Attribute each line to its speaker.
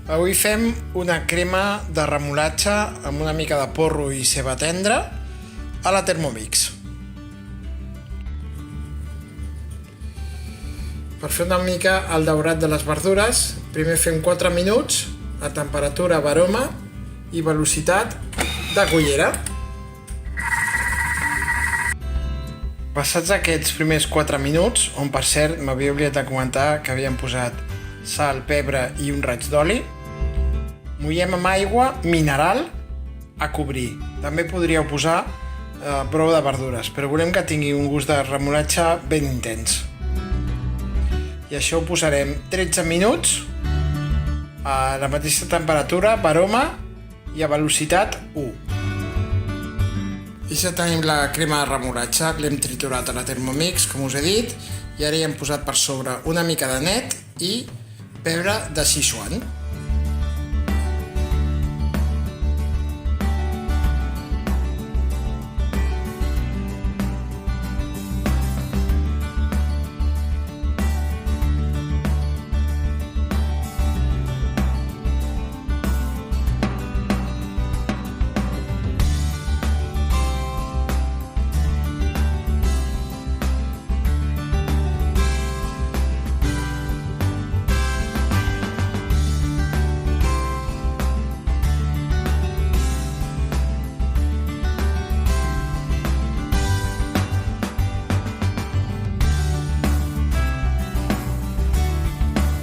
Speaker 1: Avui fem una crema de remolatxa amb una mica de porro i ceba tendra a la Thermomix. Per fer una mica el daurat de les verdures, primer fem 4 minuts a temperatura baroma i velocitat de cullera. Passats aquests primers 4 minuts, on per cert m'havia oblidat de comentar que havíem posat sal, pebre i un raig d'oli, mullem amb aigua mineral a cobrir. També podríeu posar brou de verdures, però volem que tingui un gust de remolatxa ben intens. I això ho posarem 13 minuts a la mateixa temperatura, baroma i a velocitat 1. I ja tenim la crema de remolatxa, l'hem triturat a la Thermomix, com us he dit, i ara hi hem posat per sobre una mica de net i pebre de Sichuan.